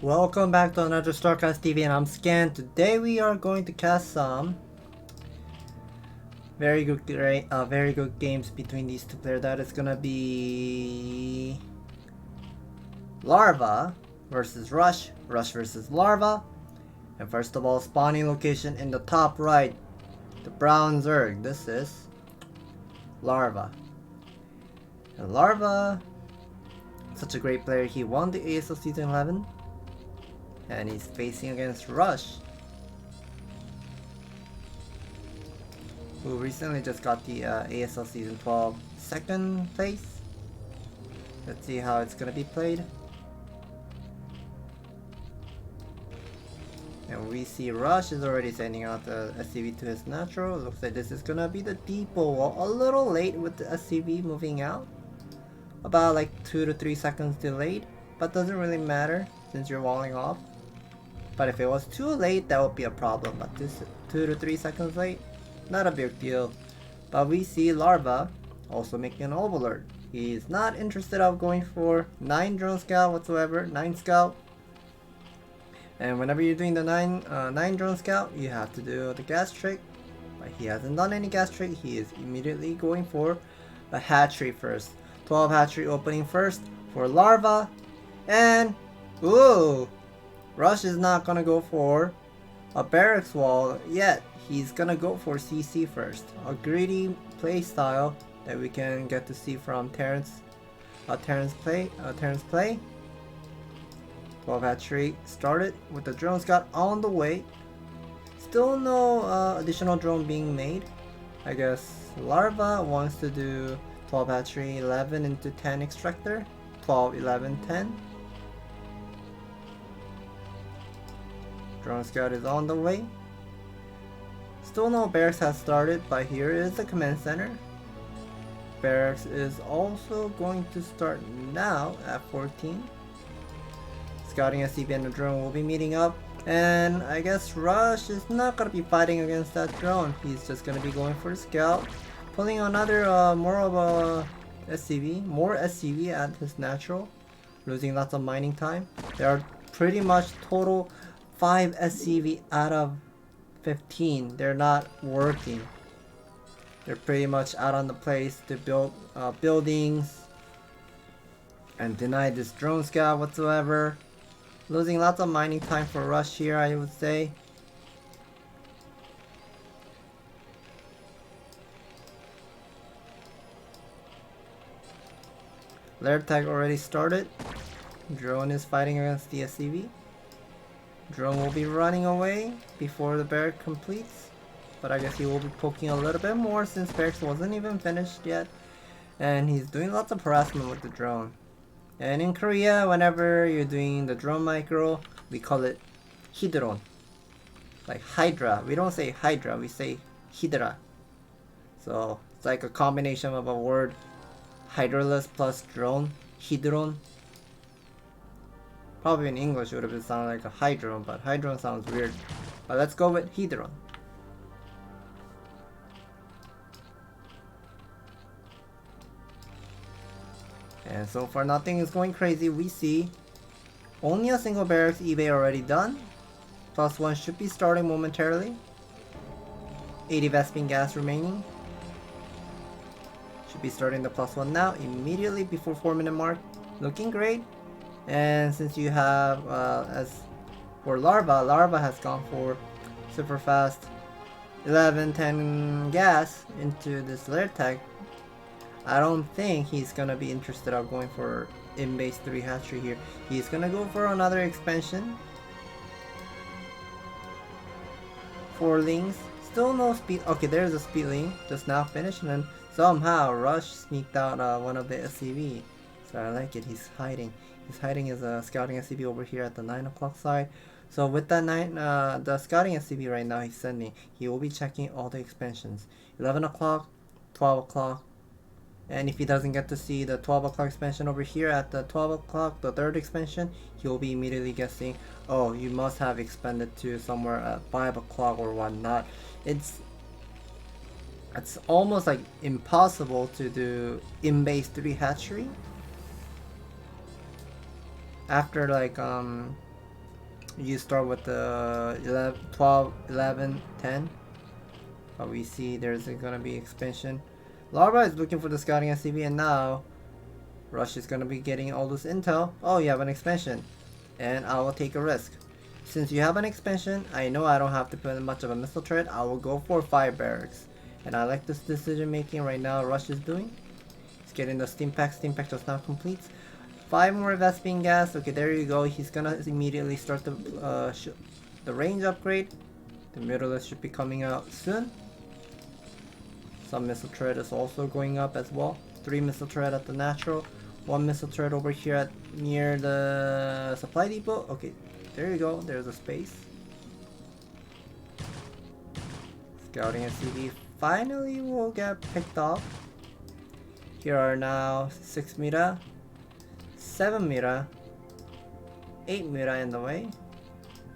Welcome back to another StarCastTV, and I'm Scan. Today we are going to cast some very good games between these two players. That is gonna be Larva versus Rush versus Larva. And first of all, spawning location in the top right, the brown Zerg. This is Larva. And Larva, such a great player. He won the ASL Season 11. And he's facing against Rush, who recently just got the ASL Season 12 second place. Let's see how it's gonna be played. And we see Rush is already sending out the SCV to his natural. Looks like this is gonna be the depot wall. A little late with the SCV moving out. About like 2 to 3 seconds delayed. But doesn't really matter since you're walling off. But if it was too late, that would be a problem. But this 2 to 3 seconds late, not a big deal. But we see Larva also making an overlord. He's not interested of going for 9 drone scout whatsoever, 9 scout. And whenever you're doing the 9 drone scout, you have to do the gas trick. But he hasn't done any gas trick. He is immediately going for a hatchery first. 12 hatchery opening first for Larva. And ooh! Rush is not gonna go for a barracks wall yet. He's gonna go for CC first. A greedy play style that we can get to see from Terrence play. 12 hatchery started with the drone scout on the way. Still no additional drone being made. I guess Larva wants to do 12 hatchery 11 into 10 extractor. 12, 11, 10. Drone scout is on the way. Still no barracks has started, but here is the command center. Barracks is also going to start now at 14. Scouting SCV and the drone will be meeting up. And I guess Rush is not going to be fighting against that drone. He's just going to be going for the scout. Pulling another more of a SCV. More SCV at his natural. Losing lots of mining time. There are pretty much total 5 SCV out of 15. They're not working. They're pretty much out on the place to build buildings and deny this drone scout whatsoever. Losing lots of mining time for Rush here, I would say. Lair tag already started. Drone is fighting against the SCV. Drone will be running away before the barrack completes, but I guess he will be poking a little bit more since barracks wasn't even finished yet, and he's doing lots of harassment with the drone. And in Korea, whenever you're doing the drone micro, we call it hydron, like Hydra. We don't say Hydra, we say Hydra. So it's like a combination of a word, Hydraless plus drone, hydron. Probably in English it would have sounded like a hydron, but hydron sounds weird. But let's go with hydron. And so far nothing is going crazy. We see only a single barracks eBay already done. +1 should be starting momentarily. 80 Vespine gas remaining. Should be starting the +1 now, immediately before 4-minute mark. Looking great. And since you have, as for Larva has gone for super fast 11, 10 gas into this lair tag. I don't think he's gonna be interested of going for in-base 3 hatchery here. He's gonna go for another expansion. 4 lings. Still no speed. Okay, there's a speed ling. Just now finished, and then somehow Rush sneaked out one of the SCV. So I like it. He's hiding. He's hiding his scouting SCV over here at the 9 o'clock side. So with that the scouting SCV right now he's sending, he will be checking all the expansions. 11 o'clock, 12 o'clock. And if he doesn't get to see the 12 o'clock expansion over here at the 12 o'clock, the 3rd expansion, he will be immediately guessing, oh, you must have expanded to somewhere at 5 o'clock or whatnot. It's almost like impossible to do in-base 3 hatchery after like you start with the 11, 12, 11, 10. But we see there's gonna be expansion. Larva is looking for the scouting SCV, and now Rush is gonna be getting all this intel. Oh, you have an expansion, and I will take a risk. Since you have an expansion, I know I don't have to put in much of a missile turret. I will go for 5 barracks, and I like this decision making right now. Rush is doing. He's getting the steam pack. Steam pack just now completes. 5 more Vespene gas. Okay, there you go. He's gonna immediately start the range upgrade. The Mutalisk should be coming out soon. Some missile turret is also going up as well. 3 missile turret at the natural. 1 missile turret over here at near the supply depot. Okay, there you go. There's a space. Scouting SCV finally will get picked off. Here are now 6 Mira, 7 Mira, 8 Mira in the way.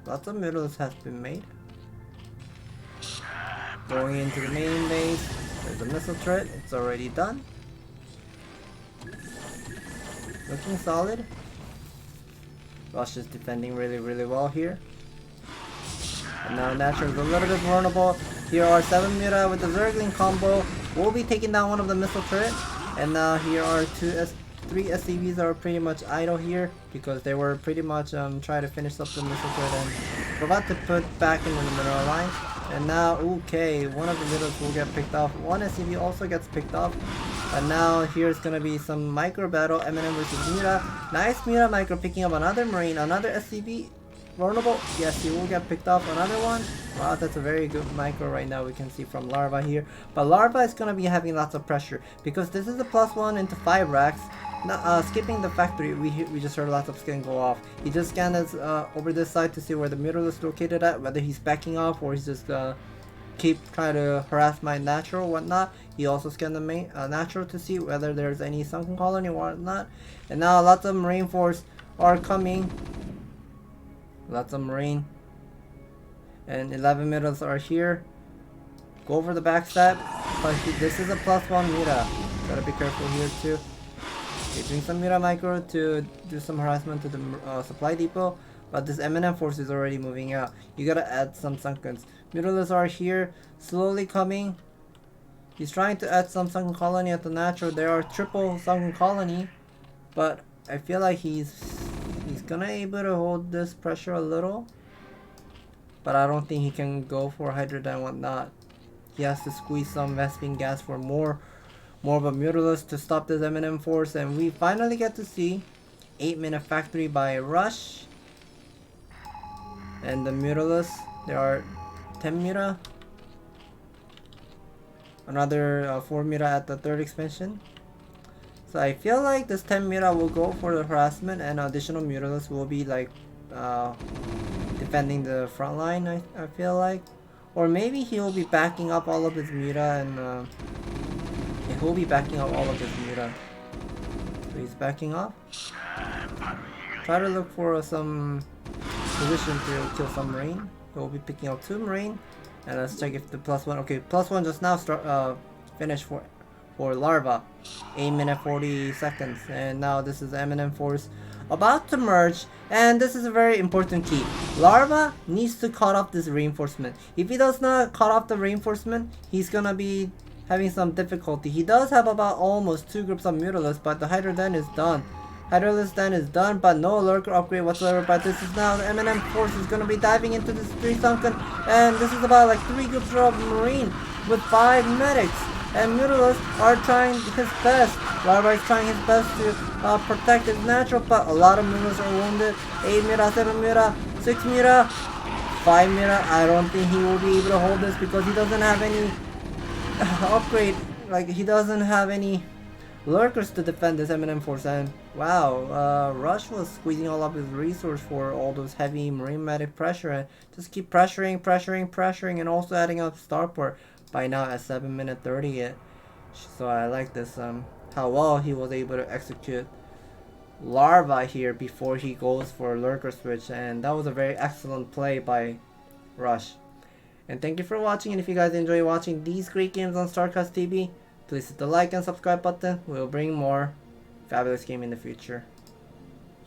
Lots of Mutalisks has been made. Going into the main base. There's a missile turret, it's already done. Looking solid. Rush is defending really well here. And now Natural is a little bit vulnerable. Here are 7 Mira with the Zergling combo. We'll be taking down one of the missile turret. And now here are 3 SCVs that are pretty much idle here because they were pretty much trying to finish up the missile turret and forgot to put back in the mineral line. And now, okay, one of the middles will get picked off. 1 SCV also gets picked off. And now here's gonna be some micro battle. M&M versus Mira. Nice Mira micro picking up another Marine, another SCV. Vulnerable. Yes, he will get picked off. Another one. Wow, that's a very good micro right now. We can see from Larva here. But Larva is gonna be having lots of pressure because this is a +1 into 5 racks. Now, skipping the factory, we just heard lots of scan go off. He just scanned us over this side to see where the Mural is located at, whether he's backing off or he's just keep trying to harass my natural or whatnot. He also scanned the main natural to see whether there's any sunken colony or whatnot. And now lots of Marine force are coming. Lots of Marine. And 11 middles are here. Go over the backstab. But this is a +1 Mira. Gotta be careful here too. Okay, doing some Mira micro to do some harassment to the supply depot, but this M&M force is already moving out. You gotta add some sunkens. Mutalists are here, slowly coming. He's trying to add some sunken colony at the natural. There are triple sunken colony, but I feel like he's gonna able to hold this pressure a little, but I don't think he can go for Hydra and whatnot. He has to squeeze some Vespene gas for more of a Mutalisk to stop this M&M force, and we finally get to see 8-minute factory by Rush. And the Mutalisk, there are 10 Mira. Another 4 Mira at the 3rd expansion. So I feel like this 10 Mira will go for the harassment, and additional Mutalisk will be like defending the front line, I feel like. Or maybe he will be backing up all of his Mira and he'll be backing up all of his Mira. So he's backing up. Try to look for some position to kill some Marine. He'll be picking up 2 Marine. And let's check if the +1. Okay, +1 just now finished for Larva. 8 minutes 40 seconds. And now this is M&M force about to merge. And this is a very important key. Larva needs to cut off this reinforcement. If he does not cut off the reinforcement, he's gonna be having some difficulty. He does have about almost 2 groups of Mutalisks, but the Hydra Den is done. Hydraulics Den is done, but no lurker upgrade whatsoever. But this is now the M&M force is gonna be diving into this 3 sunken, and this is about like 3 groups of Marine with 5 medics. And Mutalisks are trying his best. Larva is trying his best to protect his natural, but a lot of Mutalisks are wounded. 8 Mira, 7 Mira, 6 Mira, 5 Mira. I don't think he will be able to hold this because he doesn't have any upgrade. Like, he doesn't have any lurkers to defend this M&M force. And wow, Rush was squeezing all of his resource for all those heavy Marine medic pressure, and just keep pressuring, and also adding up starport by now at 7 minute 30. So I like this, how well he was able to execute Larva here before he goes for lurker switch, and that was a very excellent play by Rush. And thank you for watching, and if you guys enjoy watching these great games on StarCastTV, please hit the like and subscribe button. We'll bring more fabulous game in the future.